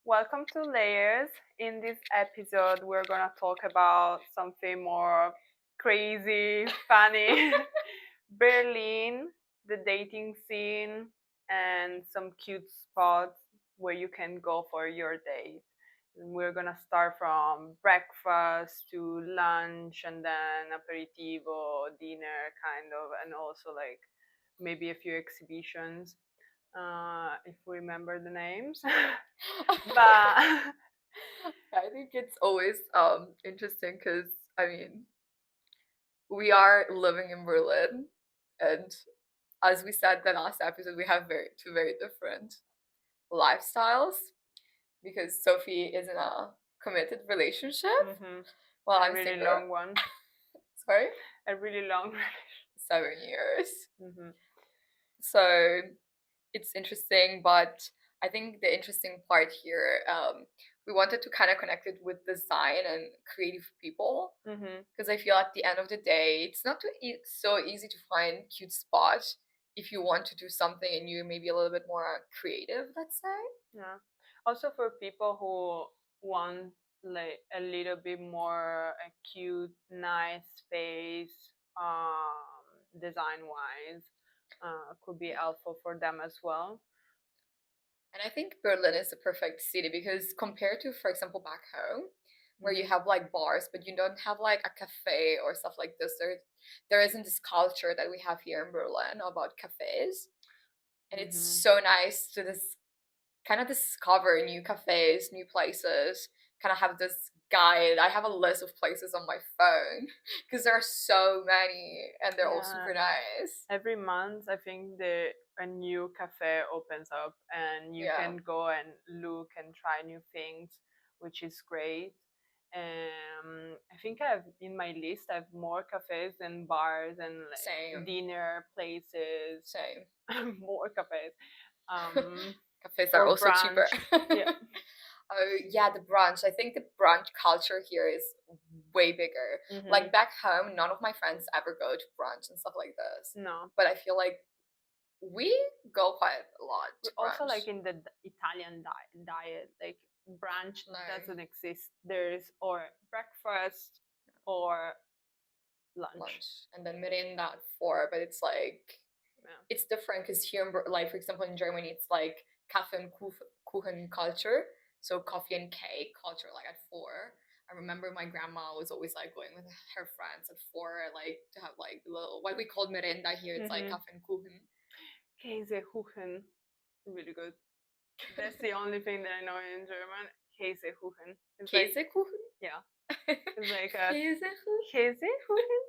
Welcome to Layers. In this episode, we're gonna talk about something more crazy, funny. Berlin, the dating scene, and some cute spots where you can go for your date. And we're gonna start from breakfast to lunch and then aperitivo, dinner, kind of, and also like maybe a few exhibitions if we remember the names. But I think it's always interesting because we are living in Berlin, and as we said the last episode, we have two very different lifestyles because Sophie is in a committed relationship while a I'm really single. long one. Sorry, A really long 7 years. relationship. So it's interesting, but I think the interesting part here, we wanted to kind of connect it with design and creative people because I feel at the end of the day, it's not so easy to find cute spots if you want to do something and you're maybe a little bit more creative, let's say. Yeah. Also for people who want like a little bit more a cute, nice space, design wise, could be helpful for them as well. And I think Berlin is the perfect city because compared to, for example, back home, where you have like bars, but you don't have like a cafe or stuff like this, there isn't this culture that we have here in Berlin about cafes. And it's so nice to kind of discover new cafes, new places, kind of have this guide. I have a list of places on my phone because there are so many and they're all super nice. Every month, I think a new cafe opens up and you can go and look and try new things, which is great. I think I have in my list I have more cafes and bars and like dinner places. Same. More cafes. Cafes are also brunch. cheaper. Yeah. Oh yeah, the brunch. I think the brunch culture here is way bigger. Like back home, none of my friends ever go to brunch and stuff like this. No. But I feel like we go quite a lot to also brunch. Like in the Italian diet, like brunch doesn't exist. There's or breakfast or lunch. And then merienda at 4, but it's like it's different because here like for example in Germany it's like Kaffee and Kuchen culture, so coffee and cake culture like at 4. I remember my grandma was always like going with her friends at 4 like to have like little what we call merenda here. It's like Kaffee and Kuchen. Käsekuchen, really good. That's the only thing that I know in German. Käsekuchen. Käsekuchen? Yeah. It's like a Käsekuchen?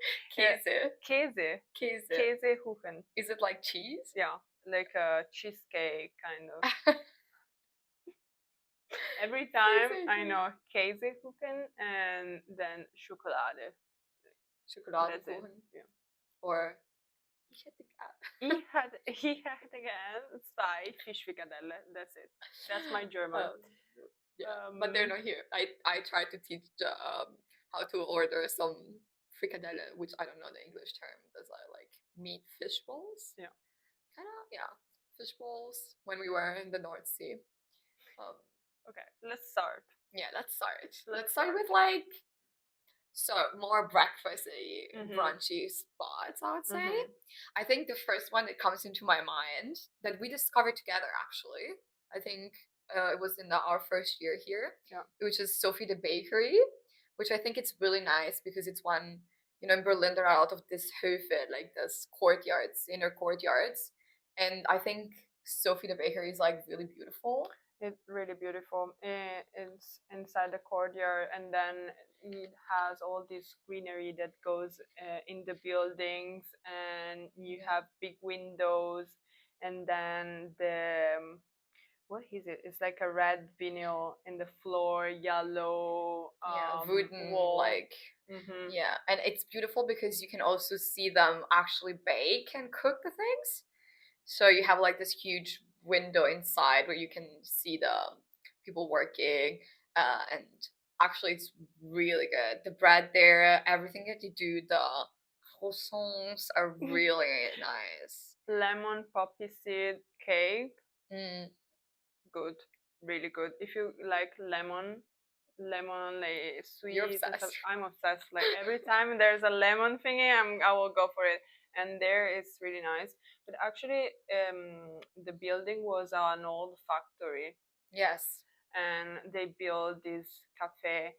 Käsekuchen. Is it like cheese? Yeah, like a cheesecake kind of. Every time I know Käsekuchen and then Schokolade. Schokoladekuchen. Yeah. Or he had again 2 Fischfrikadelle. That's it. That's my German. But they're not here. I tried to teach how to order some frikadelle, which I don't know the English term. There's like meat fish balls. Yeah. Kind of, yeah. Fish balls when we were in the North Sea. Okay, let's start. Yeah, let's start. Let's start with like more breakfasty, brunchy spots, I would say. I think the first one that comes into my mind that we discovered together, actually, I think it was in our first year here, which is Sophie the Bakery, which I think it's really nice because it's one, in Berlin there are a lot of this Höfe, like this courtyards, inner courtyards, and I think Sophie the Bakery is like really beautiful. It's really beautiful. It's inside the courtyard, and then it has all this greenery that goes in the buildings, and you have big windows, and then what is it? It's like a red vinyl in the floor, yellow wooden wall. like yeah, and it's beautiful because you can also see them actually bake and cook the things. So you have like this huge window inside where you can see the people working, and actually it's really good. The bread there, everything that you do, the croissants are really nice. Lemon poppy seed cake. Good. really good. If you like lemon like You're sweet and stuff, obsessed. I'm obsessed. Like every time there's a lemon thingy, I will go for it. And there it's really nice. But actually, the building was an old factory, Yes. and they built this cafe,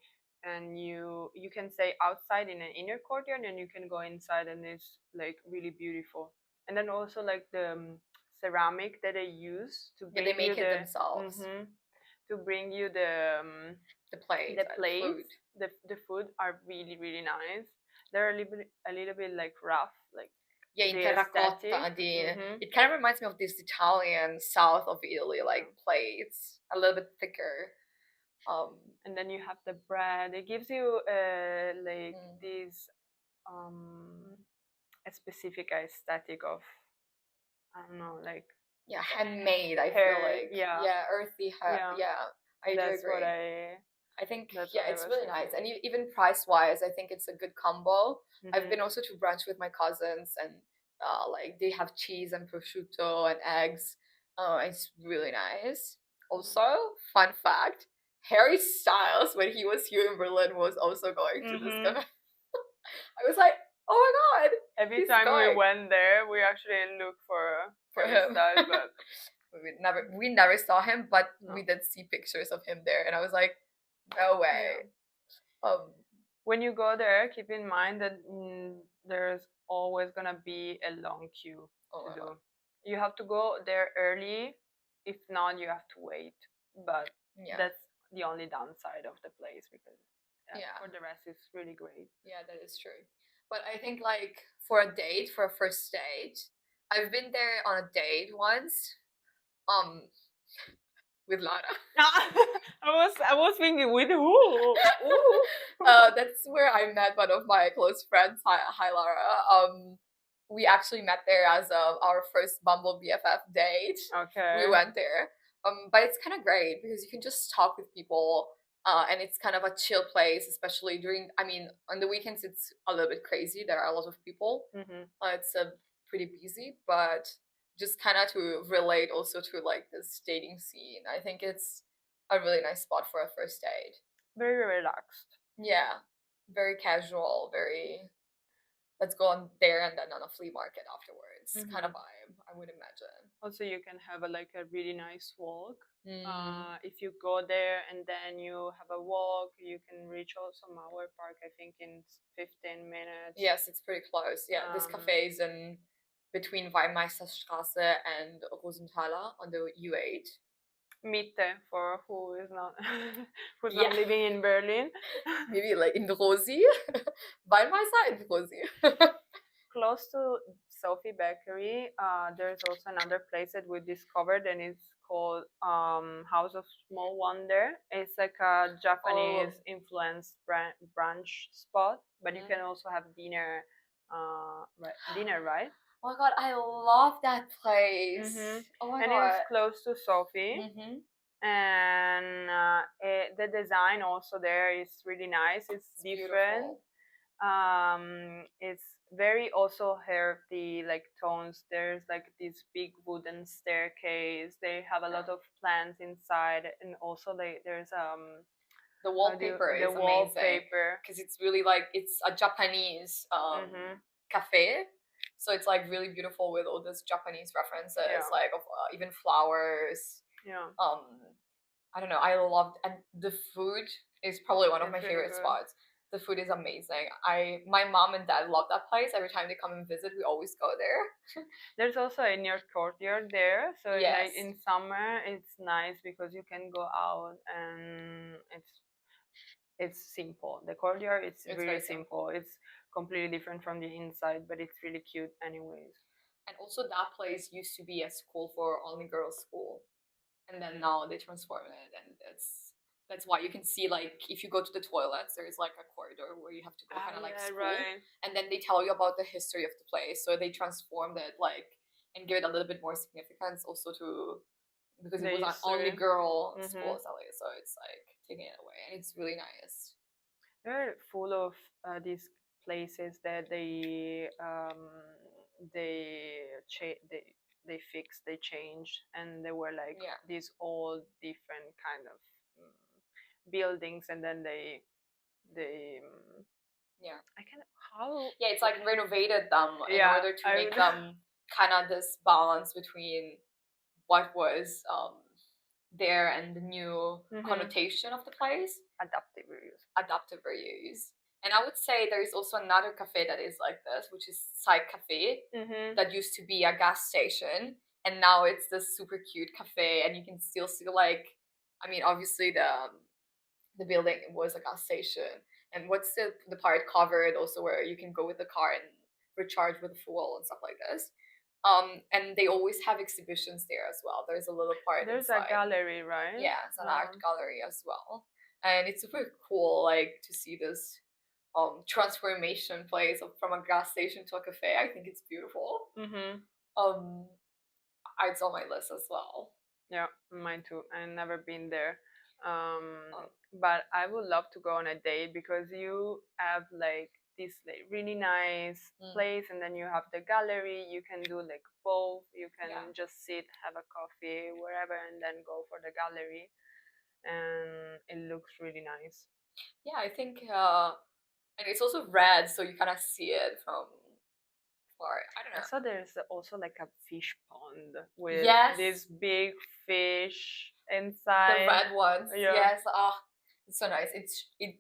and you can stay outside in an inner courtyard, and you can go inside, and it's like really beautiful. And then also like the ceramic that they use to Yeah, they bring you make it the themselves. to bring you the The plate, the and plates, food. the food are really really nice. They're a little bit like rough, like Yeah, in the terracotta. aesthetic. Mhm. It kind of reminds me of this Italian south of Italy like Yeah. plates, a little bit thicker. And then you have the bread. It gives you like Mm, this um a specific aesthetic of, I don't know, like yeah, handmade. I feel hair. like Yeah, earthy. yeah. Yeah, I do That's what agree. I think that's what yeah, I it's was really nice, thinking. and even price wise, I think it's a good combo. I've been Mhm. also to brunch with my cousins, and like they have cheese and prosciutto and eggs. It's really nice. Also, fun fact: Harry Styles, when he was here in Berlin, was also going to this Mhm. cafe. I was like, oh my god, Every he's time we going went there, we actually look for for Harry him. Styles, but we never saw him, but no. we did see pictures of him there, and I was like, no way. Yeah. Um, When you go there, keep in mind that there's always gonna be a long queue oh to my god, do. You have to go there early. If not, you have to wait. But yeah. that's the only downside of the place, because Yeah, for the rest, it's really great. yeah, that is true. But I think like for a date, for a first date, I've been there on a date once, um, with Lara. I was thinking, with who? Ooh. That's where I met one of my close friends. Hi, Lara. We actually met there as our first Bumble BFF date. We Okay. went there. But it's kind of great because you can just talk with people. And it's kind of a chill place, especially during. I mean, on the weekends it's a little bit crazy. There are a lot of people. Mhm. It's pretty busy, but just kind of to relate also to like this dating scene. I think it's a really nice spot for a first date. Very relaxed. Yeah, very casual, very let's go on there and then on a flea market afterwards kind of Mhm. vibe, I would imagine. Also, you can have like a really nice walk. Mm. If you go there and then you have a walk, you can reach also Mauer Park, I think, in 15 minutes. Yes, it's pretty close. Yeah, this cafe is in between Weimeisterstraße and Rosenthaler on the U8. Mitte, for who is not who's Yeah. not living in Berlin. Maybe like in Rosi. Weimeister and Rosi. Close to Sophie Bakery, there's also another place that we discovered, and it's called House of Small Wonder. It's like a Japanese influenced brunch spot, but you can also have dinner, dinner, right? Oh my god, I love that place. Oh my And god. it's close to Sophie. Mm-hmm. And the design also there is really nice. It's different. Beautiful. It's very also healthy, like tones. There's like this big wooden staircase. They have a lot of plants inside, and also there's The wallpaper the is amazing wallpaper. because it's really like it's a Japanese cafe, so it's like really beautiful with all these Japanese references, Yeah. like of even flowers. Yeah. I don't know. I loved, and the food is probably one of my It's really favorite good. spots. The food is amazing. My mom and dad love that place. Every time they come and visit, we always go there. There's also a near courtyard there, so Yes. like in summer it's nice because you can go out, and it's simple. The courtyard it's It's really very simple. It's completely different from the inside, but it's really cute anyways. And also, that place used to be a school for only girls school, and then now they transform it, and that's why you can see like if you go to the toilets, there's like a corridor where you have to go kind of like Yeah, school, right. and then they tell you about the history of the place. So they transformed it like and give it a little bit more significance also to because it The was an only history. girl school, so it's like taking it away, and it's really nice. They're full of these places that they they fixed, they changed, and they were like these all different kind of buildings, and then they I can how it's like renovated them in order to make them kind of this balance between what was there and the new connotation of the place. Adaptive reuse. And I would say there is also another cafe that is like this, which is Side Cafe, that used to be a gas station, and now it's this super cute cafe, and you can still see like, I mean, obviously the building was a gas station, and what's the part covered also where you can go with the car and recharge with fuel and stuff like this. And they always have exhibitions there as well. There's a little part. There's inside. A gallery, right? Yeah, it's an art gallery as well, and it's super cool, like to see this transformation place from a gas station to a cafe. I think it's beautiful. It's on my list as well. Yeah, mine too. I've never been there. But I would love to go on a date because you have like this like really nice place, and then you have the gallery. You can do like both. You can just sit, have a coffee, wherever, and then go for the gallery, and it looks really nice. Yeah, I think, and it's also red, so you kind of see it from far. I don't know. I saw there's also like a fish pond with these big fish inside. The red ones. Yes. It's so nice.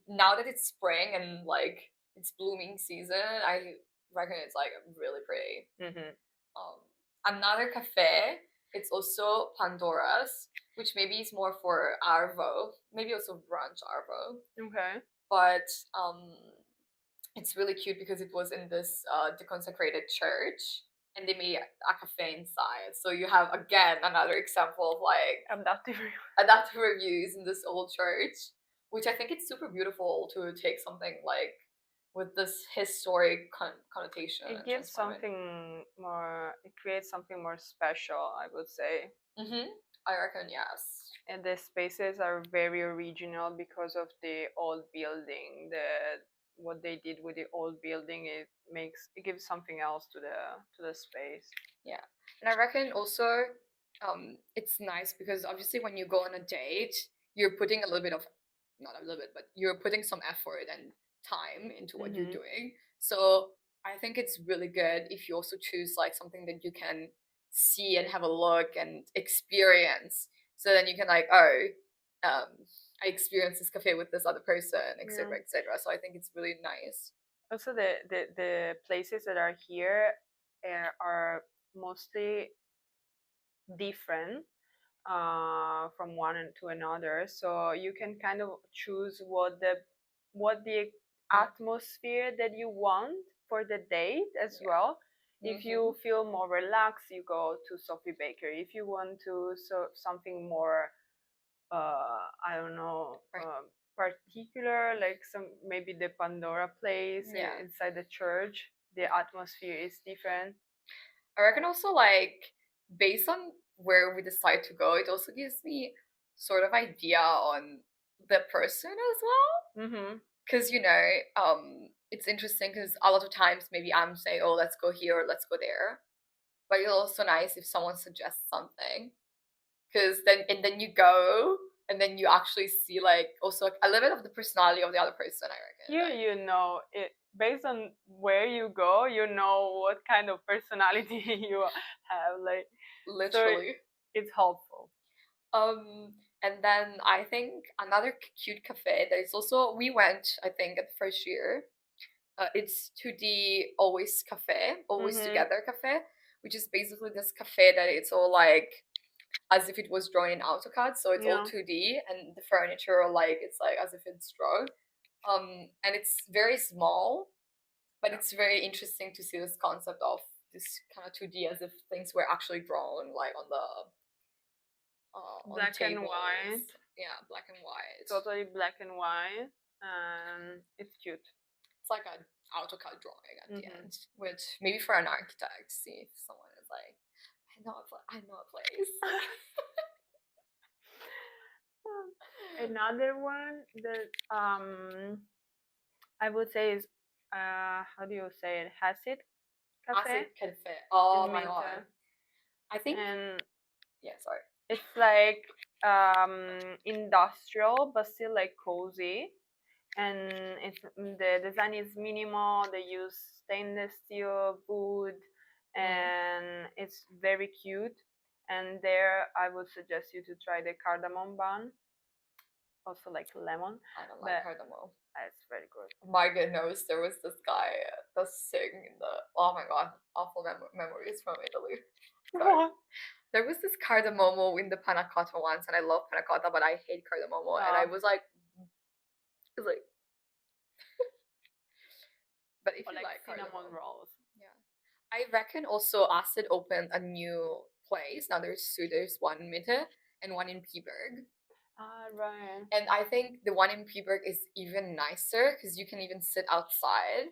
Now that it's spring and like it's blooming season, I reckon it's like really pretty. Another cafe, it's also Pandora's, which maybe is more for Arvo, maybe also brunch Arvo. Okay. But it's really cute because it was in this deconsecrated church, and they made a cafe inside. So you have again another example of like adaptive reviews in this old church, which I think it's super beautiful to take something like with this historic connotation. It gives something more. It creates something more special, I would say. I reckon, yes. And the spaces are very original because of the old building. What they did with the old building, it gives something else to the space. Yeah, and I reckon also it's nice because obviously when you go on a date, you're putting a little bit of, not a little bit, but you're putting some effort and time into what you're doing. So I think it's really good if you also choose like something that you can see and have a look and experience. So then you can like, I experienced this cafe with this other person, etc., etc. So I think it's really nice. Also, the places that are here are mostly different from one to another. So you can kind of choose what the atmosphere that you want for the date as well. If you feel more relaxed, you go to Sophie Bakery. If you want to something more I don't know, particular, like maybe the Pandora place inside the church, the atmosphere is different. I reckon also like based on where we decide to go, it also gives me sort of idea on the person as well. Because it's interesting because a lot of times maybe I'm saying, oh, let's go here or let's go there, but it's also nice if someone suggests something. Because then you go and then you actually see like also a little bit of the personality of the other person, I reckon. You know it based on where you go, you know what kind of personality you have, like literally. So it's helpful. And then I think another cute cafe that is also, we went I think at the first year, it's to the Always Cafe, Always Together Cafe, which is basically this cafe that it's all like as if it was drawn in AutoCAD, so it's all 2D, and the furniture like it's like as if it's drawn. And it's very small, but it's very interesting to see this concept of this kind of 2D as if things were actually drawn like on the black and white. Yeah, black and white. Totally black and white. It's cute. It's like an AutoCAD drawing at the end, which maybe for an architect, see if someone is like, I know a place. Another one that I would say is how do you say it? Hasid Cafe. Hasid Cafe. Oh my god. I think. And Yeah, sorry. it's like industrial but still like cozy. And the design is minimal. They use stainless steel wood, and it's very cute. And there, I would suggest you to try the cardamom bun, also like lemon, I don't like but cardamom. it's very good. Margaret knows there was this guy that sing in the, oh my god, awful memories from Italy. Sorry. There was this cardamomo in the panna cotta once, and I love panna cotta, but I hate cardamomo, and I was like, but if Or you like like cinnamon cardamom, rolls. yeah. I reckon also Acid opened a new place. Now there's two. There's one in Mitte and one in Piberg. Ah, right. And I think the one in Piberg is even nicer because you can even sit outside,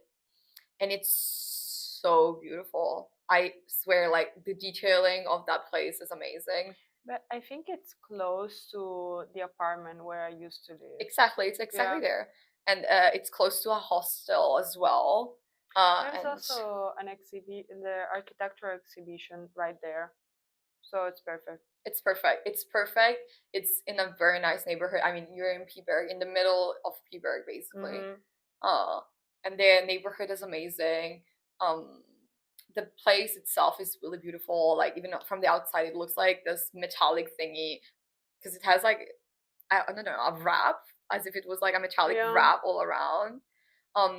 and it's so beautiful. I swear, like the detailing of that place is amazing. But I think it's close to the apartment where I used to live. Exactly, it's exactly there, and it's close to a hostel as well. There's also an the architectural exhibition right there, so it's perfect. It's perfect. It's perfect. It's in a very nice neighborhood. I mean, you're in Piberg, in the middle of Piberg, basically. And the neighborhood is amazing. Um, the place itself is really beautiful. Like even from the outside, it looks like this metallic thingy because it has like I don't know, a wrap, as if it was like a metallic wrap all around.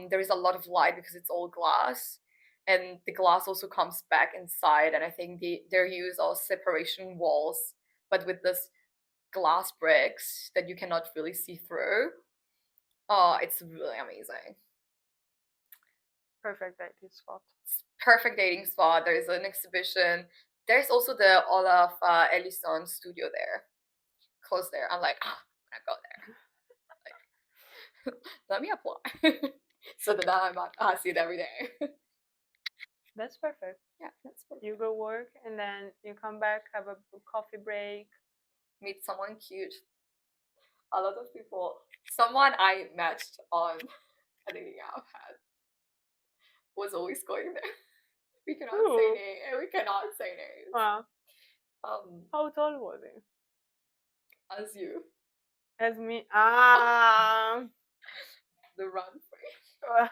There is a lot of light because it's all glass, and the glass also comes back inside. And I think their use of separation walls, but with this glass bricks that you cannot really see through. It's really amazing. Perfect dating spot. Perfect dating spot. There's an exhibition. There's also the Olaf Ellison studio there, close there. I'm like, I'm gonna go there. Let me apply so that I see it every day. That's perfect. Yeah, that's perfect. You go work and then you come back, have a coffee break, meet someone cute. A lot of people. Someone I matched on a dating app was always going there. We cannot say names. We cannot say names. Wow. How tall was he? As you. As me. The run free.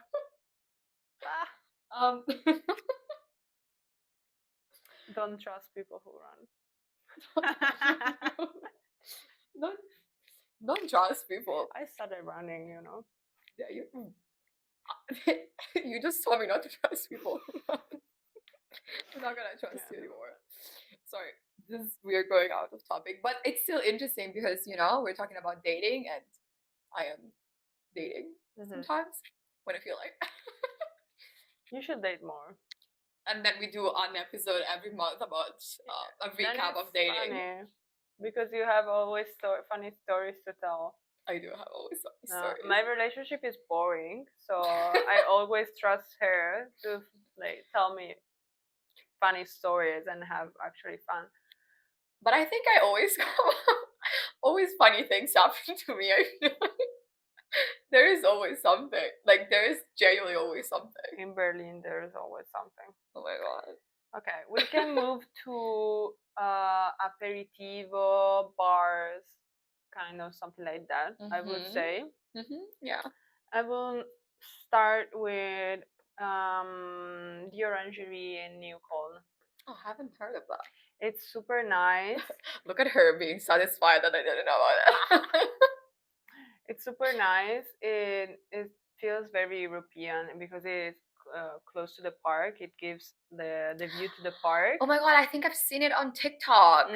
Don't trust people who run. Don't trust people. I started running, Yeah, you just told me not to trust people. I'm not gonna trust you anymore. Sorry, we are going out of topic, but it's still interesting because we're talking about dating, and I am dating sometimes when I feel like. You should date more. And then we do an episode every month about a recap of dating. Funny, because you have always funny stories to tell. I do have always funny stories. My relationship is boring, so I always trust her to tell me funny stories and have actually fun. But I think I always funny things happen to me. I feel like there is always something. Like there is genuinely always something. In Berlin, there is always something. Oh my god. Okay, we can move to aperitivo bars, kind of something like that. I would say. Yeah. I will start with the Orangery in New Cologne. Oh, I haven't heard of that. It's super nice. Look at her being satisfied that I didn't know about it. It's super nice. It feels very European because it's close to the park. It gives the view to the park. Oh my god, I think I've seen it on TikTok.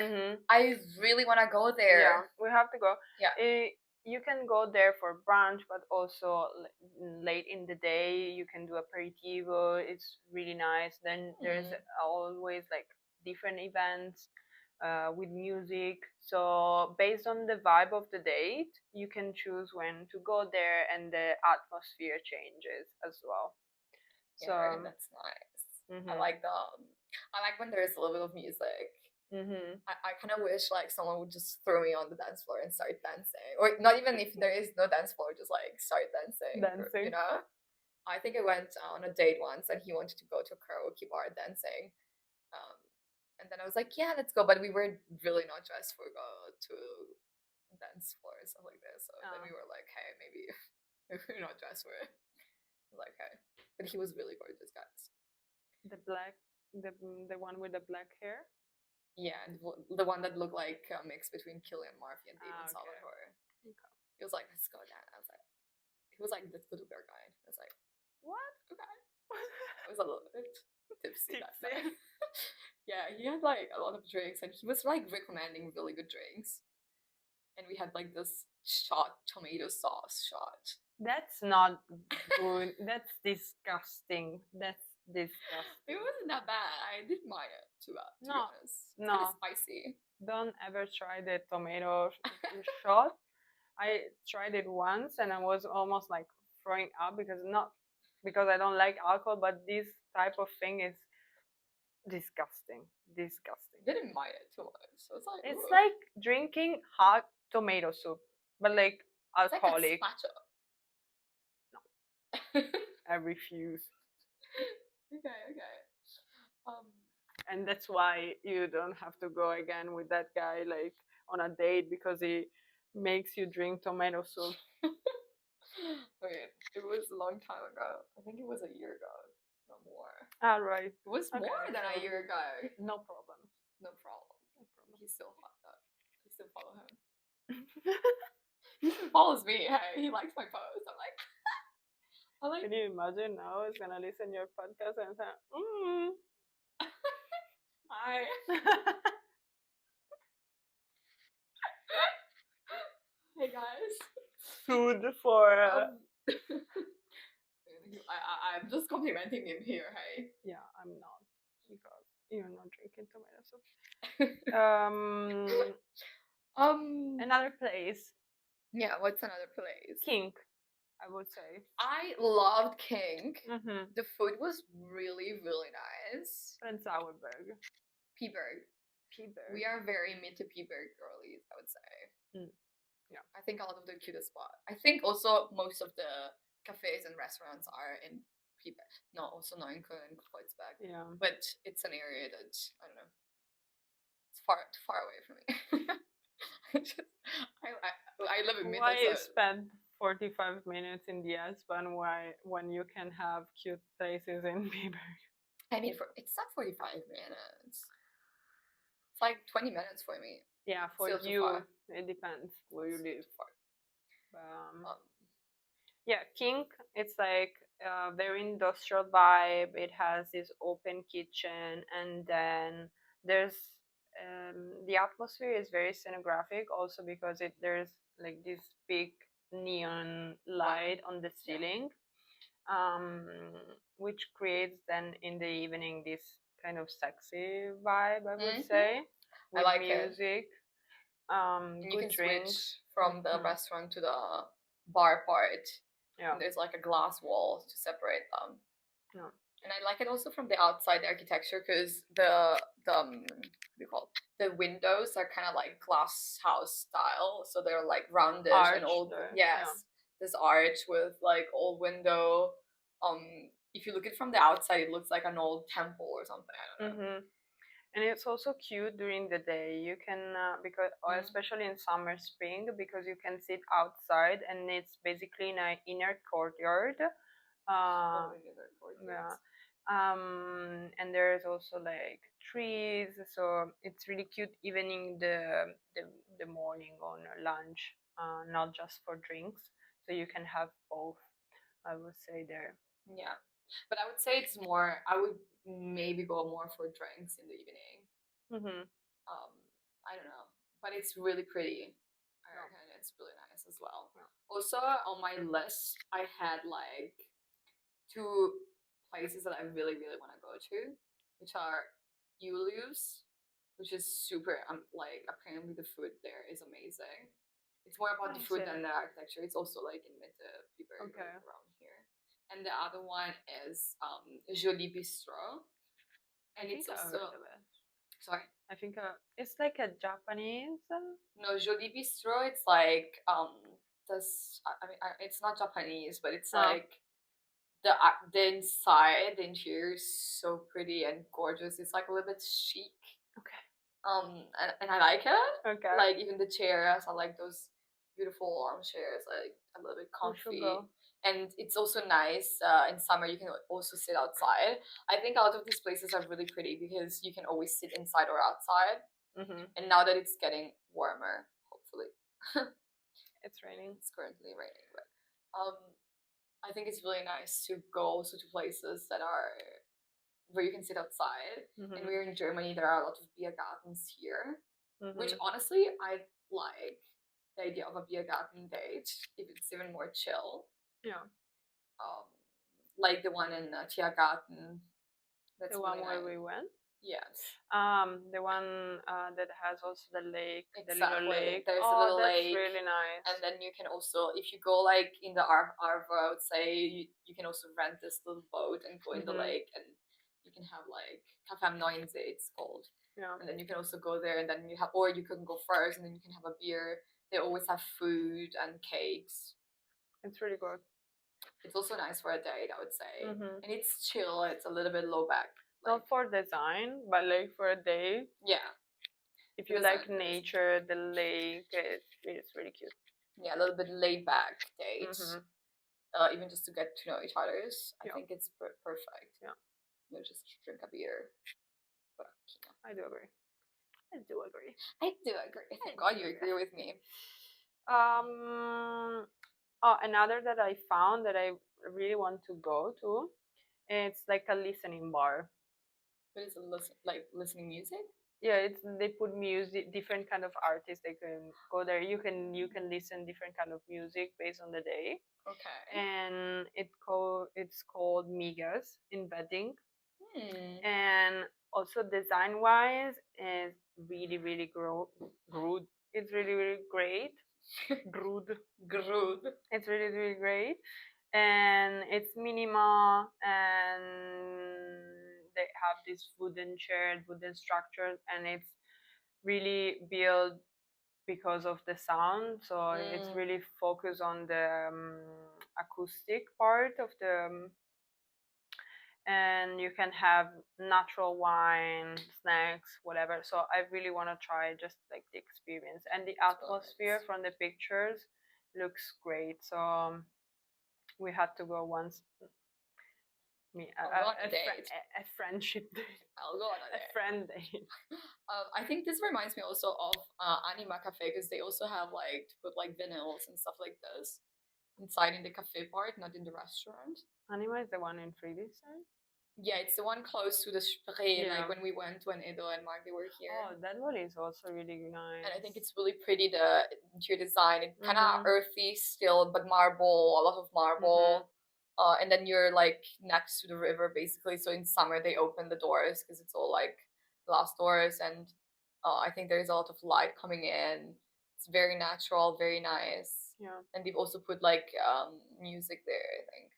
I really want to go there. Yeah, we have to go. Yeah. You can go there for brunch, but also late in the day you can do aperitivo. It's really nice. Then there's always different events with music. So based on the vibe of the date, you can choose when to go there, and the atmosphere changes as well. Yeah, that's nice. I like when there's a little bit of music. I kind of wish someone would just throw me on the dance floor and start dancing, or not even if there is no dance floor, just start dancing. I think I went on a date once, and he wanted to go to a karaoke bar dancing. And then I was like, yeah, let's go. But we were really not dressed for go to dance floor and stuff like this. So then we were like, hey, maybe if we're not dressed for it. I was like, hey. But he was really gorgeous, guys. The black, the one with the black hair. Yeah, and the one that looked like a mix between Killian Murphy and David Salvatore. Okay. He was like, let's go down. I was like, he was like, let's go to Bear Guide. I was like, What? okay. I was a little bit tipsy that night. Yeah, he had like a lot of drinks and he was like recommending really good drinks. And we had like this tomato sauce shot. That's not good. That's disgusting. That's disgusting. It wasn't that bad. I didn't mind it too bad, to be honest. It's No. kind of spicy. Don't ever try the tomato shot. I tried it once and I was almost like throwing up because I don't like alcohol, but this type of thing is disgusting. Disgusting. Didn't mind it too much. So it's like, It's ooh. like drinking hot tomato soup, but like It's like alcoholic. Spatial. No. I refuse. Okay. And that's why you don't have to go again with that guy like on a date because he makes you drink tomato soup. Wait, it was a long time ago. I think it was a year ago, not more. Ah, right. It was Okay, more than a year ago. No problem. No problem. He's still hot though. I still follow him. He follows me. Hey, he likes my post. I'm like, Can you imagine now he's gonna listen to your podcast and say, hi. Hey guys. Food for. I'm just complimenting him here. Hey. Yeah, I'm not because you're not drinking tomato soup. Another place. Yeah, what's another place? Kink, I would say. I loved King. Mm-hmm. The food was really, really nice. Prenzlauer Berg. P-Berg. We are very Mitte P-Berg girlies, I would say. Yeah. I think a lot of the cutest spot. I think also most of the cafes and restaurants are in P-Berg. No, also not in Kreuzberg. Yeah. But it's an area that, I don't know, it's far away from me. I live in Mitte. Why spend 45 minutes in the S-Bahn when you can have cute places in P-Berg? I mean, it's not 45 minutes. It's like 20 minutes for me. Yeah, for Still too you, far. it depends where you live. Far. Yeah, Kink, it's like a very industrial vibe. It has this open kitchen, and then there's the atmosphere is very scenographic, also because there's like this big neon light on the ceiling, which creates then in the evening this kind of sexy vibe, I would say, with I like music. You can drinks. switch from the restaurant to the bar part. Yeah. And there's like a glass wall to separate them. Yeah. And I like it also from the outside, the architecture, because the what do you call it? The windows are kind of like glass house style, so they're like roundish and old. Yes, this arch with like old window. If you look at it from the outside, it looks like an old temple or something. I don't know. And it's also cute during the day. You can because especially in summer, spring, because you can sit outside and it's basically in an inner courtyard. Yeah. And there's also like trees, so it's really cute even in the morning on lunch, not just for drinks. So you can have both, I would say there. Yeah, but I would say it's more. I would maybe go more for drinks in the evening. I don't know, but it's really pretty. I reckon it's really nice as well. Also on my list, I had like 2 places that I really, really want to go to, which are Julius, which is super. Like apparently the food there is amazing. It's more about the food than the architecture. It's also like in Mitte, around here. And the other one is Jolie Bistro, and it's also. Sorry, I think it's like a Japanese. No, Jolie Bistro. It's like this. I mean, it's not Japanese, but it's like the inside, the interior is so pretty and gorgeous. It's like a little bit chic. Okay. And I like it. Okay. Like even the chairs, I like those beautiful armchairs, like a little bit We should comfy. go. And it's also nice in summer. You can also sit outside. I think a lot of these places are really pretty because you can always sit inside or outside. And now that it's getting warmer, hopefully, It's raining. it's currently raining, but I think it's really nice to go also to places that are where you can sit outside. And we're in Germany. There are a lot of beer gardens here, which honestly I like the idea of a beer garden date if it's even more chill. Yeah. Like the one in Tiergarten. That's The one really where nice. we went. Yes. The one that has also the lake, the Exactly. little lake. There's a Oh, little that's lake. really nice. And then you can also, if you go like in the Arvo, I would say you can also rent this little boat and go in the lake, and you can have like Café am Neuensee, it's called. Yeah. And then you can also go there, and then you have, or you can go first, and then you can have a beer. They always have food and cakes. It's really good. It's also nice for a date, I would say. And it's chill. It's a little bit low back. Not for design, but like for a day. Yeah. If you like nature, the lake, it's really cute. Yeah, a little bit laid back date. Even just to get to know each other's. I think it's perfect. Yeah. You know, just drink a beer. But, I do agree. I do agree. Thank God you agree with me. Another that I found that I really want to go to, it's like a listening bar. What is it? Listening music? Yeah, they put music, different kind of artists. They can go there. You can listen different kind of music based on the day. Okay. And it's called Migas in Bedding. And also design wise is really really good. It's really really great. Good. It's really really great, and it's minimal, and they have this wooden chair, wooden structure, and it's really built because of the sound. So it's really focused on the acoustic part of the and you can have natural wine, snacks, whatever. So I really want to try just like the experience, and the atmosphere from the pictures looks great. So we had to go once. A friendship date. I'll go on a date. A friend date. I think this reminds me also of Anima Cafe, because they also have like to put like vinyls and stuff like this inside in the cafe part, not in the restaurant. Anima is the one in Friedrichshain? Yeah, it's the one close to the Spree, like when we went when Edo and Mark, they were here. Oh, that one is also really nice. And I think it's really pretty, the interior design. It's kind of earthy still, but marble, a lot of marble. And then you're like next to the river basically. So in summer they open the doors because it's all like glass doors, and I think there's a lot of light coming in. It's very natural, very nice. Yeah. And they've also put like music there, I think.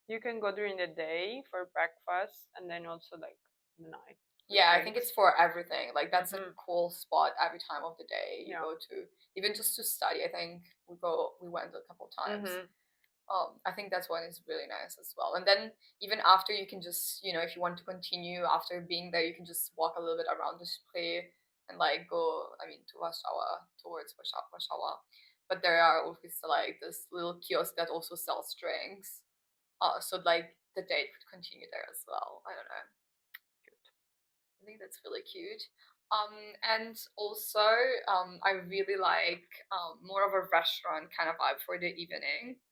You can go during the day for breakfast, and then also like the night. Yeah, I think it's for everything. Like that's a cool spot every time of the day you go to, even just to study. I think we went a couple times. I think that's one is really nice as well. And then even after, you can just, you know, if you want to continue after being there, you can just walk a little bit around the Spree and like go, I mean, to Warsaw, towards Warsaw. But there are always like this little kiosk that also sells drinks. So like the date could continue there as well. I don't know. Cute. I think that's really cute. And also, I really like more of a restaurant kind of vibe for the evening.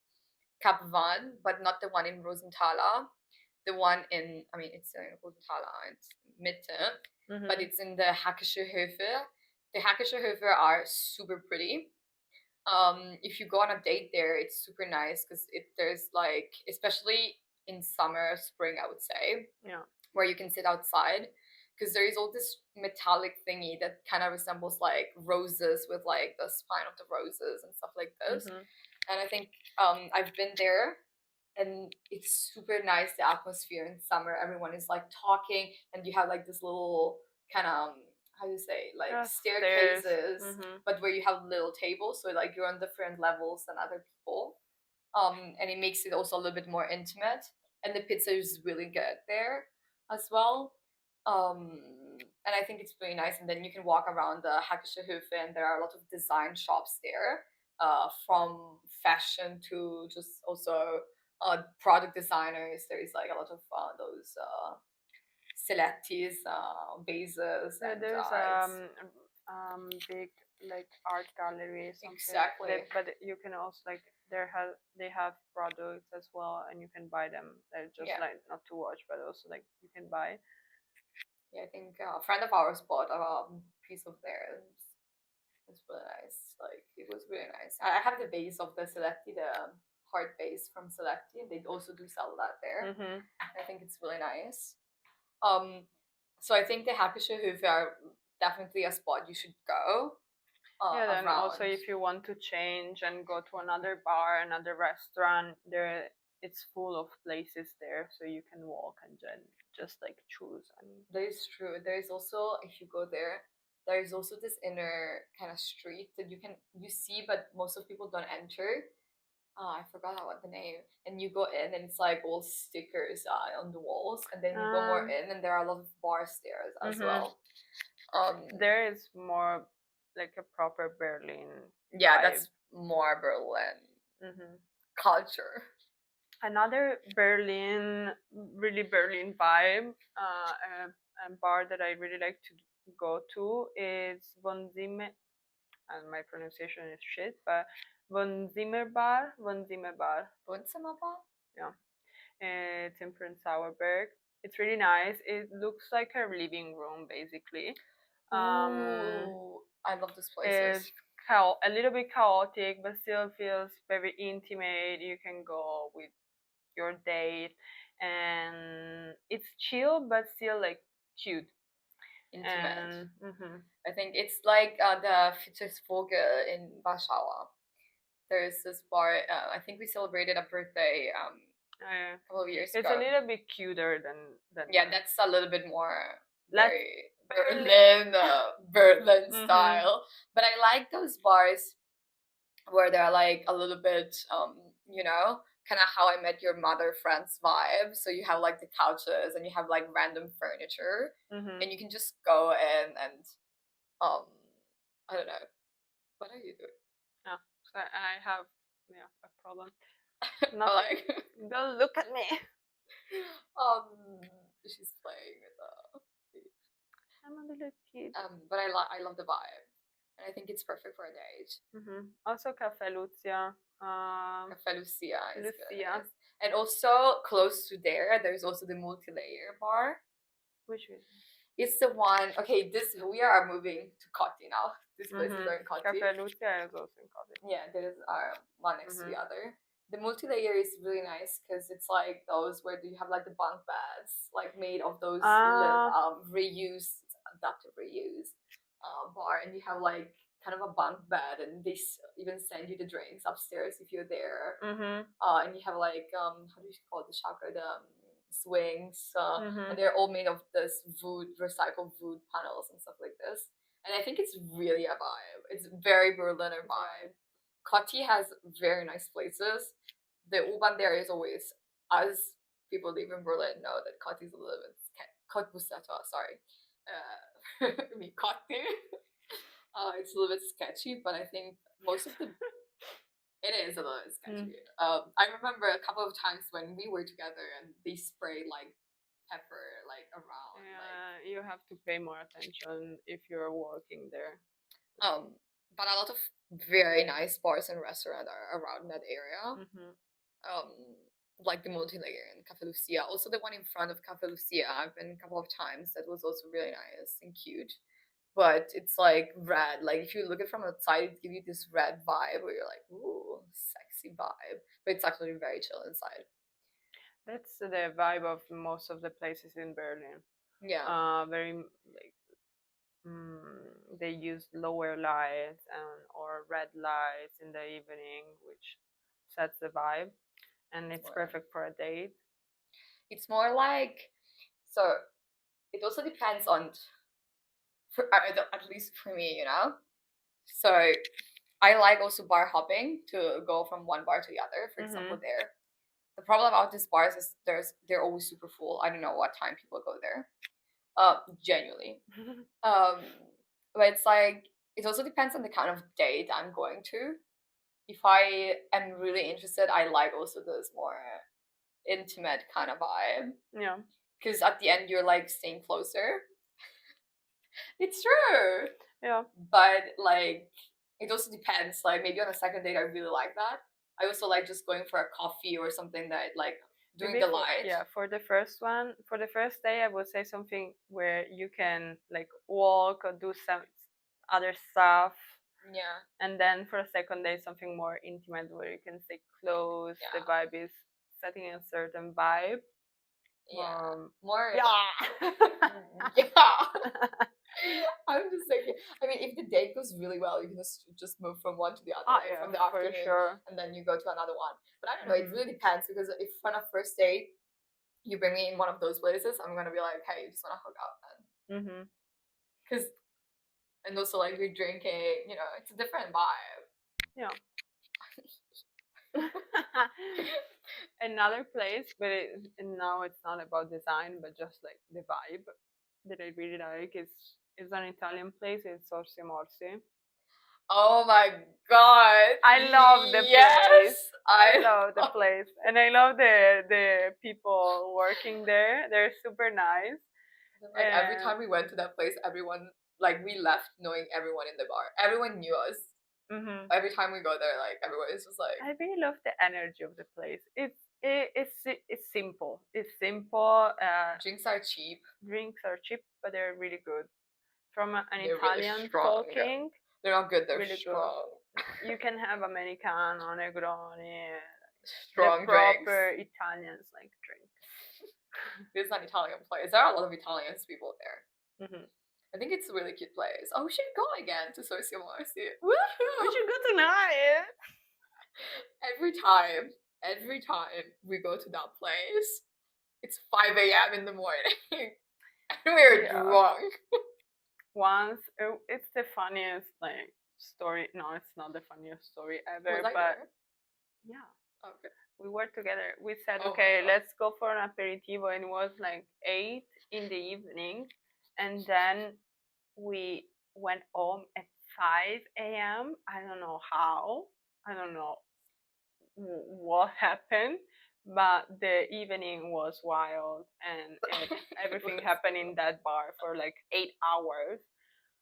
Cap Van, but not the one in Rosenthaler. The one in, I mean, it's in Rosenthaler, it's Mitte, but it's in the Hackische Höfe. The Hackische Höfe are super pretty. If you go on a date there, it's super nice because there's like, especially in summer, spring, I would say, where you can sit outside, because there is all this metallic thingy that kind of resembles like roses with like the spine of the roses and stuff like this. And I think I've been there, and it's super nice, the atmosphere in summer. Everyone is like talking, and you have like this little kind of, how do you say, like staircases, but where you have little tables, so like you're on different levels than other people, and it makes it also a little bit more intimate. And the pizza is really good there as well. and I think it's really nice. And then you can walk around the Hackische Höfe, and there are a lot of design shops there, from fashion to just also product designers. There is like a lot of those Selettis, vases, Yeah, and there's arts. big like art gallery something. Exactly. But you can also like they have products as well, and you can buy them. They're just Yeah. like not to watch, but also like you can buy. Yeah, I think a friend of ours bought a piece of theirs. It's really nice. Like, it was really nice. I have the base of the Seletti, the heart base from Seletti, and they also do sell that there. Mm-hmm. I think it's really nice. So I think the Hackische Höfe are definitely a spot you should go. Yeah, then around. also if you want to change and go to another bar, another restaurant, there it's full of places there, so you can walk and just like choose. And That is true. There is also, if you go there is also this inner kind of street that you see, but most of people don't enter. I forgot what the name. And you go in, and it's like all stickers on the walls, and then you go more in, and there are a lot of bars there as well. There is more like a proper Berlin. Yeah, vibe. that's more Berlin culture. Another Berlin, really Berlin vibe, a bar that I really like to go to is Von Zimmer, and my pronunciation is shit, but Von Zimmer Bar. Wohnzimmer Bar? Yeah. It's in Prenzlauer Berg. It's really nice. It looks like a living room, basically. Ooh, I love those places. It's a little bit chaotic, but still feels very intimate. You can go with your date, and it's chill, but still like cute. Intimate. Mm-hmm. I think it's like the Fitzesvogel in Warsaw. There's this bar. I think we celebrated a birthday a couple of years It's ago. a little bit cuter than Yeah, that's a little bit more very Berlin. Berlin style. But I like those bars where they're like a little bit kind of How I Met Your Mother Friends vibe. So you have like the couches, and you have like random furniture, and you can just go in and I don't know. What are you doing? Yeah, so I have a problem. Like, don't look at me. She's playing with I'm a little kid. But I love the vibe, and I think it's perfect for a date. Also, Cafe Lucia. Cafe Lucia is Lucia. good. And also close to there's also the multi-layer bar. Which is? It's the one. Okay, we are moving to Cotti now. This place is very Cotti. Cafe Lucia is also in Cotti. Yeah, there's one next to the other. The multi-layer is really nice because it's like those where you have like the bunk beds, like made of those reused, adaptive reuse bar, and you have like kind of a bunk bed, and they even send you the drinks upstairs if you're there. And you have like how do you call it, the chakra, the swings, and they're all made of this recycled wood panels and stuff like this. And I think it's really a vibe. It's very Berliner vibe. Cotti has very nice places. The U-Bahn there is always, as people live in Berlin know, that Cotti is a little bit Cottbussetter, sorry. Cotti. It's a little bit sketchy, but I think most of it is a little bit sketchy. I remember a couple of times when we were together and they sprayed like pepper like around. Yeah, you have to pay more attention if you're walking there. But a lot of very nice bars and restaurants are around that area. Like the multi-layer in Cafe Lucia. Also the one in front of Cafe Lucia, I've been a couple of times. That was also really nice and cute. But it's like red. Like if you look at it from outside, it gives you this red vibe where you're like, ooh, sexy vibe. But it's actually very chill inside. That's the vibe of most of the places in Berlin. Yeah. Very like they use lower lights or red lights in the evening, which sets the vibe, and it's perfect for a date. It's more like, so it also depends on, at least for me, so I like also bar hopping, to go from one bar to the other, for example. There, the problem about these bars is they're always super full. I don't know what time people go there, Genuinely. But it's like it also depends on the kind of date I'm going to. If I am really interested, I like also this more intimate kind of vibe. Yeah. Because at the end, you're like staying closer. It's true. Yeah. But like, it also depends. Like maybe on a second date, I really like that. I also like just going for a coffee or something that like doing Maybe the light. Yeah, for the first day, I would say something where you can like walk or do some other stuff. Yeah. And then for a second day, something more intimate where you can stay close. Yeah. The vibe is setting a certain vibe. Yeah. More. Yeah. Yeah. I'm just thinking. I mean, if the date goes really well, you can just move from one to the other, Yeah, from the for afternoon, sure. and then you go to another one. But I don't know. It really depends because if on a first date you bring me in one of those places, I'm gonna be like, hey, you just wanna hook up then. Because and also like we're drinking, you know, it's a different vibe. Yeah. Another place, but now it's not about design, but just like the vibe that I really like is an Italian place. It's Orsi Morsi. Oh my god! I love the place. I love the love place, and I love the people working there. They're super nice. Like every time we went to that place, everyone like we left knowing everyone in the bar. Everyone knew us. Every time we go there, like everyone is just like. I really love the energy of the place. It's simple. It's simple. Drinks are cheap. Drinks are cheap, but they're really good. From an They're Italian really strong, talking, they're not good. They're really strong. Good. You can have Americano, Negroni, strong the proper Italians like drink. It's an Italian place. There are a lot of Italians people there. I think it's a really cute place. Oh, we should go again to Spatial. We should go tonight. Every time we go to that place, it's 5 a.m. in the morning. And we're drunk. Once, it's the funniest like story. No, it's not the funniest story ever. Was I but there? Yeah. Okay. We were together. We said, okay, let's go for an aperitivo, and it was like 8 in the evening, and then we went home at 5 a.m. I don't know how. I don't know what happened, but the evening was wild, and everything happened in that bar for like 8 hours.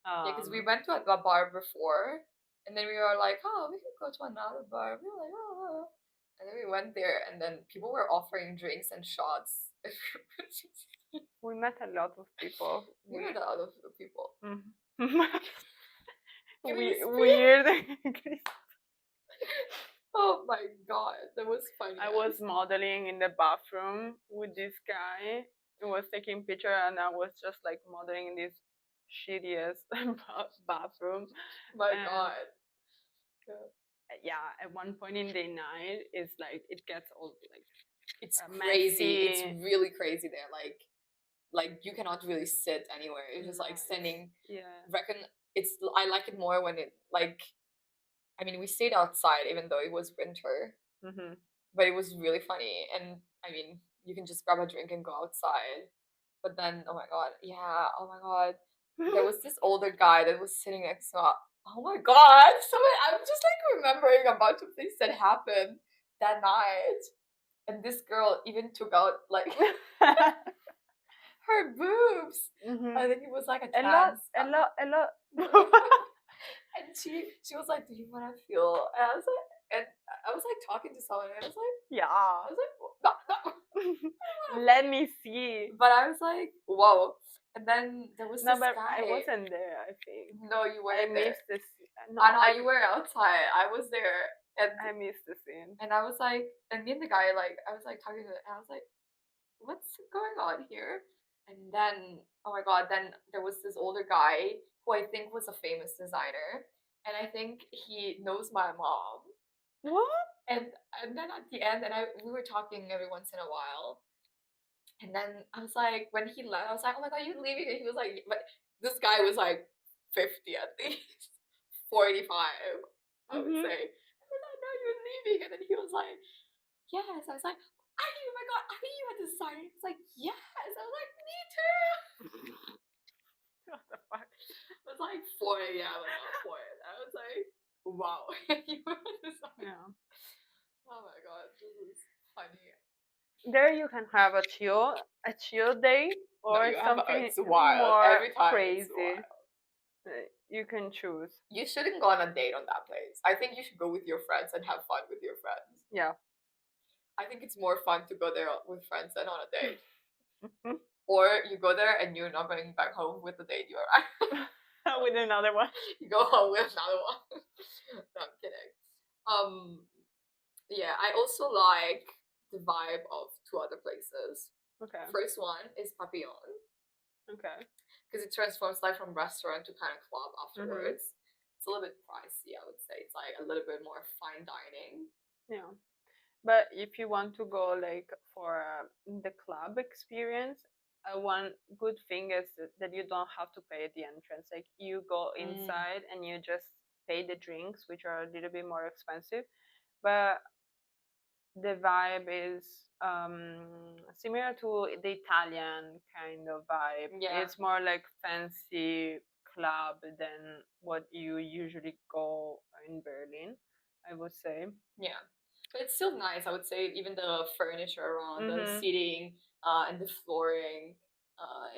Yeah, because we went to a bar before, and then we were like, oh, we could go to another bar. We were like, oh. And then we went there, and then people were offering drinks and shots. We met a lot of people. We met a lot of people. Weird. Oh my god, that was funny. I was modeling in the bathroom with this guy. He was taking picture, and I was just like modeling in this shittiest bathroom. My god. Yeah, at one point in the night, it's like it gets all like it's crazy. It's really crazy there. Like you cannot really sit anywhere. It's just like standing. Yeah. I like it more when it like. I mean, we stayed outside even though it was winter. But it was really funny, and I mean, you can just grab a drink and go outside. But then, oh my god, there was this older guy that was sitting next to me. Oh my god! So I'm just like remembering a bunch of things that happened that night, and this girl even took out like her boobs. I think it was like a lot. And she was like, "Do you want to feel?" And I was like talking to someone, and I was like, "Yeah." I was like, "No." Let me see. But I was like, "Whoa." And then there was this guy. I wasn't there, I think. No, you weren't there. I missed this. No, you were outside. I was there. And I missed the scene. And I was like, and me and the guy, like, I was like talking to him, and I was like, what's going on here? And then, oh my god, then there was this older guy who I think was a famous designer. And I think he knows my mom. What? And then at the end, we were talking every once in a while. And then I was like, when he left, I was like, oh my god, you're leaving? And he was like, but this guy was like 50 at least, 45, I would say. I was like, no, you're leaving. And then he was like, yes. I was like, oh my god, I think you had decided. It's like, yes. I was like, me too. What the fuck? It was like 4 a.m. at that point. I was like, wow. You had decided. Yeah. Oh my god, this is funny. There you can have a chill day or you something it's wild. more Every time crazy. it's wild. You can choose. You shouldn't go on a date on that place. I think you should go with your friends and have fun with your friends. Yeah. I think it's more fun to go there with friends than on a date. Or you go there and you're not going back home with the date you are at. With another one. You go home with another one. No, I'm kidding. Yeah, I also like the vibe of two other places. Okay. First one is Papillon. Okay. Because it transforms like from restaurant to kind of club afterwards. It's a little bit pricey, I would say. It's like a little bit more fine dining. Yeah. But if you want to go like for the club experience, one good thing is that you don't have to pay at the entrance. Like you go inside and you just pay the drinks, which are a little bit more expensive, but the vibe is similar to the Italian kind of vibe. Yeah. It's more like fancy club than what you usually go in Berlin, I would say. Yeah. But it's still nice, I would say. Even the furniture around, the seating, and the flooring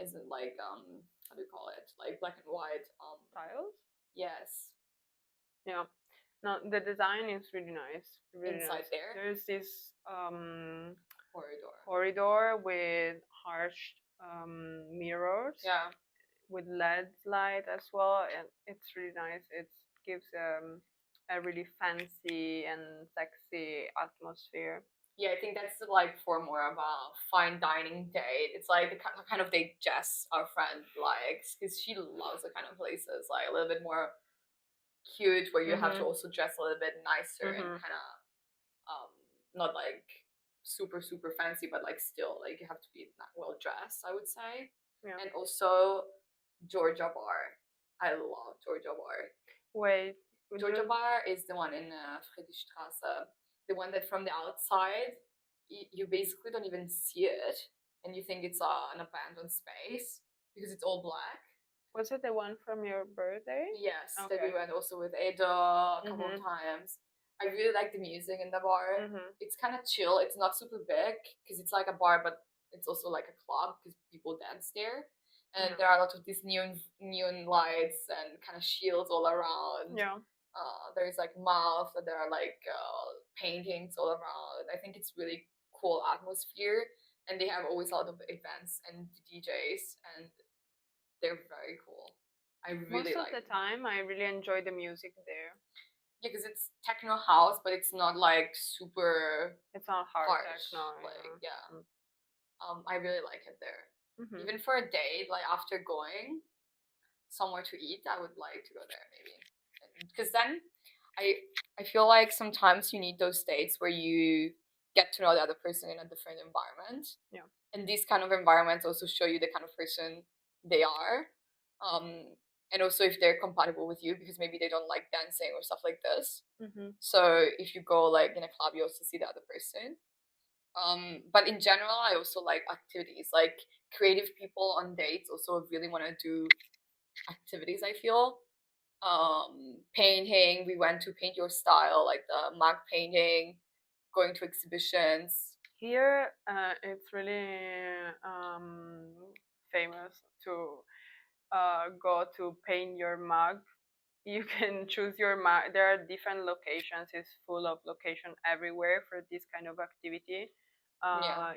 isn't like, how do you call it? Like black and white. Tiles? Yes. Yeah. No, the design is really nice. Really Inside nice. there? There's this corridor with harsh mirrors. Yeah. With LED light as well, and it's really nice. It gives a really fancy and sexy atmosphere. Yeah, I think that's like for more of a fine dining date. It's like the kind of date Jess, our friend, likes, because she loves the kind of places like a little bit more cute, where you have to also dress a little bit nicer and kind of not like super fancy, but like still like you have to be well dressed, I would say. Yeah. And also Georgia Bar. I love Georgia Bar. Wait, Georgia Bar is the one in Friedrichstraße. The one that from the outside, you basically don't even see it, and you think it's an abandoned space because it's all black. Was it the one from your birthday? Yes, Okay. that we went also with Ada a couple of times. I really like the music in the bar. It's kind of chill. It's not super big because it's like a bar, but it's also like a club because people dance there. And there are a lot of these neon lights and kind of shields all around. Yeah. There's like mouth, and there are like paintings all around. I think it's really cool atmosphere, and they have always a lot of events and DJs, and they're very cool. I really Most of the time, I really enjoy the music there. Yeah, because it's techno house, but it's not like super. It's not hard techno. Like I really like it there. Even for a date, like after going somewhere to eat, I would like to go there maybe, because then I feel like sometimes you need those dates where you get to know the other person in a different environment. Yeah. And these kind of environments also show you the kind of person they are. And also if they're compatible with you, because maybe they don't like dancing or stuff like this. So if you go like in a club, you also see the other person. But in general, I also like activities, like creative people on dates also really want to do activities, I feel. Painting, we went to Paint Your Style, like the mug painting, going to exhibitions. Here, it's really famous to go to paint your mug. You can choose your mug. There are different locations. It's full of location everywhere for this kind of activity.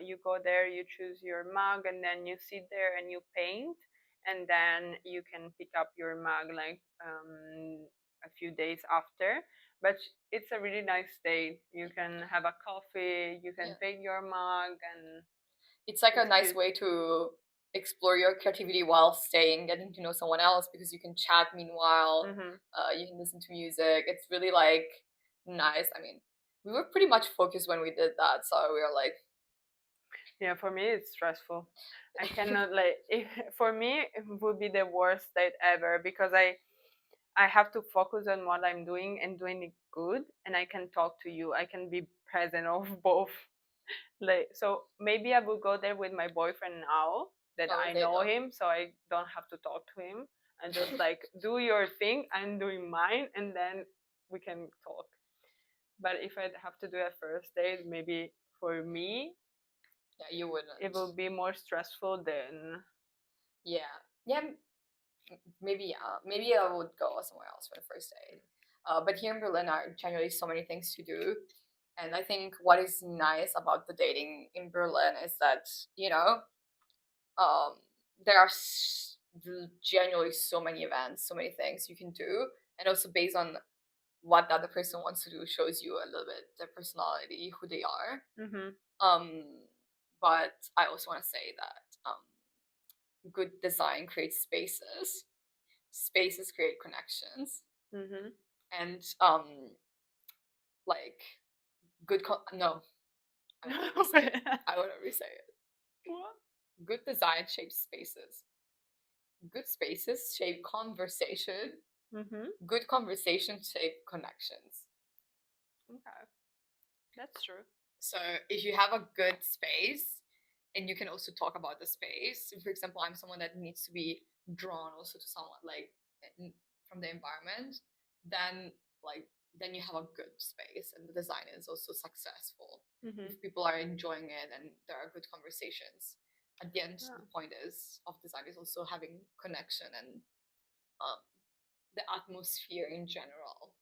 You go there, you choose your mug, and then you sit there and you paint, and then you can pick up your mug like a few days after. But it's a really nice day. You can have a coffee, you can paint your mug, and it's like a nice way to explore your creativity while staying, getting to know someone else, because you can chat meanwhile. You can listen to music. It's really like nice. I mean, we were pretty much focused when we did that, so we were like, yeah, for me it's stressful. I cannot for me it would be the worst date ever, because I have to focus on what I'm doing and doing it good, and I can talk to you. I can be present of both. Like, so maybe I will go there with my boyfriend now that Oh, I they know don't. him, so I don't have to talk to him and just like do your thing, I'm doing mine, and then we can talk. But if I have to do a first date, maybe for me Yeah, you wouldn't. it will be more stressful than. Yeah. Yeah, maybe I would go somewhere else for the first date. But here in Berlin are generally so many things to do. And I think what is nice about the dating in Berlin is that, um, there are genuinely so many events, so many things you can do. And also based on what the other person wants to do shows you a little bit their personality, who they are. Mm-hmm. But I also want to say that good design creates spaces. Spaces create connections, Mm-hmm. and like no, I want to re-say it. What? Good design shapes spaces. Good spaces shape conversation. Mm-hmm. Good conversation shape connections. Okay, that's true. So if you have a good space, and you can also talk about the space. For example, I'm someone that needs to be drawn also to someone like from the environment. Then then you have a good space, and the design is also successful. Mm-hmm. If people are enjoying it and there are good conversations. At the end, Yeah. the point is of design is also having connection and the atmosphere in general.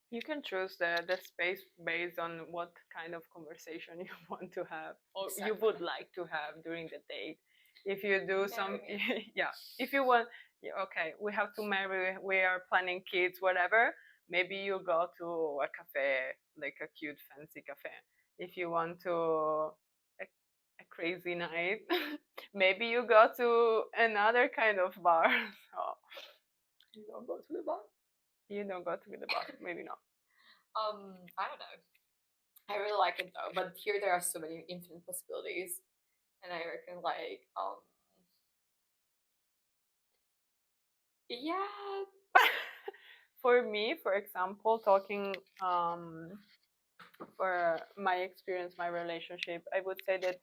You can choose the space based on what kind of conversation you want to have or you would like to have during the date. If you do some, yeah, if you want, yeah, okay, we have to marry, we are planning kids, whatever, maybe you go to a cafe, like a cute, fancy cafe. If you want to a crazy night, maybe you go to another kind of bar. So You don't go to the bar? you don't go to the bar, maybe not. I don't know. I really like it though, but here there are so many infinite possibilities, and I reckon yeah. For me, for example, talking for my experience, my relationship, I would say that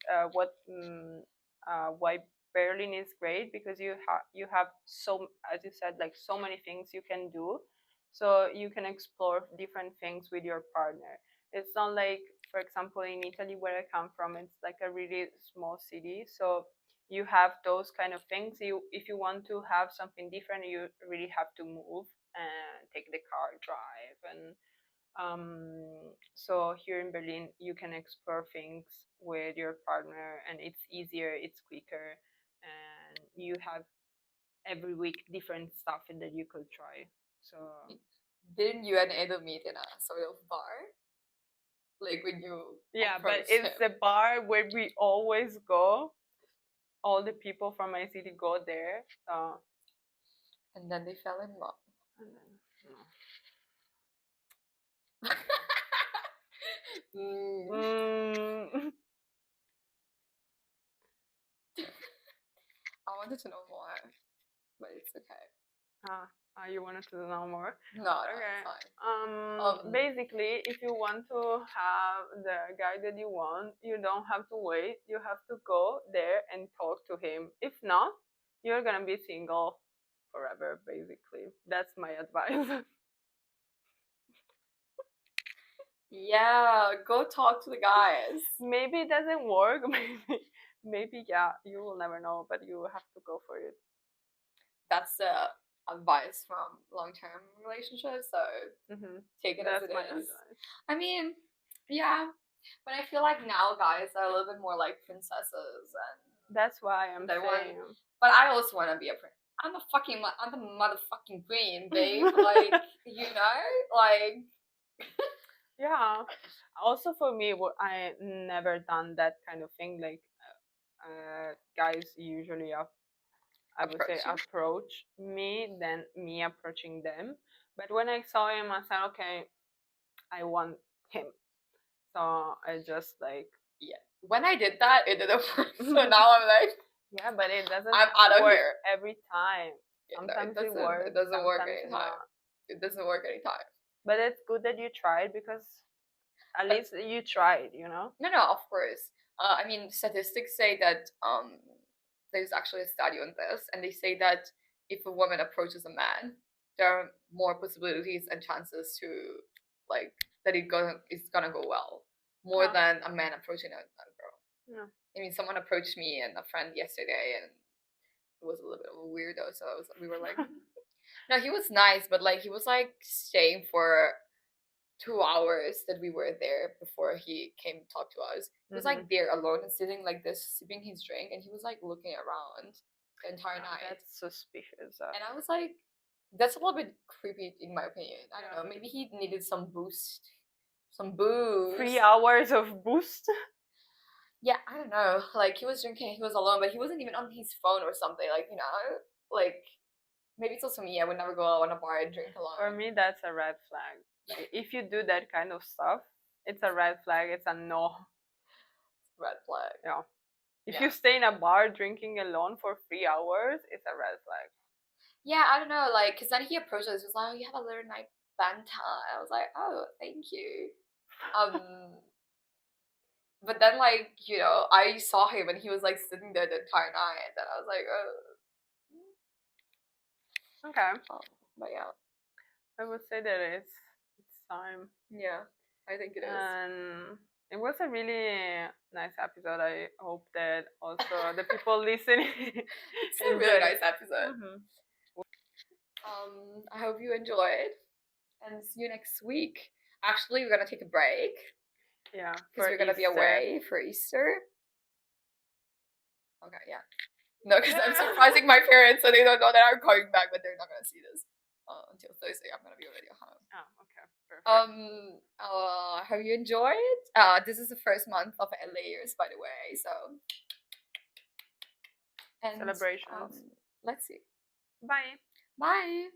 why Berlin is great because you have so, as you said, like so many things you can do, so you can explore different things with your partner. It's not like, for example, in Italy where I come from, it's like a really small city, so you have those kind of things. You, if you want to have something different, you really have to move and take the car, drive, and so here in Berlin, you can explore things with your partner, and it's easier, it's quicker, and you have every week different stuff that you could try. So Didn't you and Edo meet in a sort of bar? Like when you yeah, but approached it's him, the bar where we always go. All the people from my city go there. and then they fell in love. And then, no. Mm. I wanted to know more, but it's okay. You wanted to know more? No, Okay. it's fine. Basically, if you want to have the guy that you want, you don't have to wait. You have to go there and talk to him. If not, you're gonna be single forever. Basically, that's my advice. Yeah, go talk to the guys. Maybe it doesn't work. Maybe yeah. You will never know, but you have to go for it. That's the advice from long-term relationships. So take it That's as it my is. advice. I mean, yeah, but I feel like now guys are a little bit more like princesses, and that's why I'm saying. But I also want to be a prince. I'm the motherfucking queen, babe. Like, like. Yeah. Also, for me, I never done that kind of thing. Like, guys usually I would say approach me than me approaching them. But when I saw him, I said, okay, I want him. So I just like, yeah. When I did that, it didn't work. So now I'm like, yeah, but it doesn't. I'm out of work here every time. Sometimes it works. It doesn't work sometimes anytime. not. It doesn't work anytime. But it's good that you tried because At least you tried, you know? No, of course. I mean, statistics say that there's actually a study on this, and they say that if a woman approaches a man, there are more possibilities and chances to like that it's gonna go well more than a man approaching a girl. Yeah. I mean, someone approached me and a friend yesterday, and it was a little bit of a weirdo. So we were like, no, he was nice, but like he was like staying for 2 hours that we were there before he came to talk to us. He was like there alone and sitting like this, sipping his drink, and he was like looking around the entire night. That's suspicious. And I was like, that's a little bit creepy in my opinion. I don't know. Maybe he needed some boost. Some booze. 3 hours of boost? Yeah, I don't know. Like he was drinking, he was alone, but he wasn't even on his phone or something. Like, you know, like maybe it's also me. I would never go out on a bar and drink alone. For me, that's a red flag. Like, if you do that kind of stuff, it's a red flag. It's a no. Red flag. Yeah. If you stay in a bar drinking alone for 3 hours, it's a red flag. Yeah, I don't know. Like, because then he approached us. He was like, "Oh, you have a little night banter." I was like, "Oh, thank you." But then, like, you know, I saw him and he was like sitting there the entire night, and I was like, "Oh." Okay. But yeah, I would say that it's time. Yeah, I think it is. And it was a really nice episode. I hope that also the people listening. It's a really nice episode. Mm-hmm. I hope you enjoyed, and see you next week. Actually, we're gonna take a break. Yeah, because we're gonna be away for Easter. Okay, yeah. No, because I'm surprising my parents, so they don't know that I'm coming back, but they're not gonna see this until Thursday. I'm gonna be already home. Oh, okay, perfect. Have you enjoyed? This is the first month of layers, by the way. So, and celebrations. Let's see. Bye. Bye.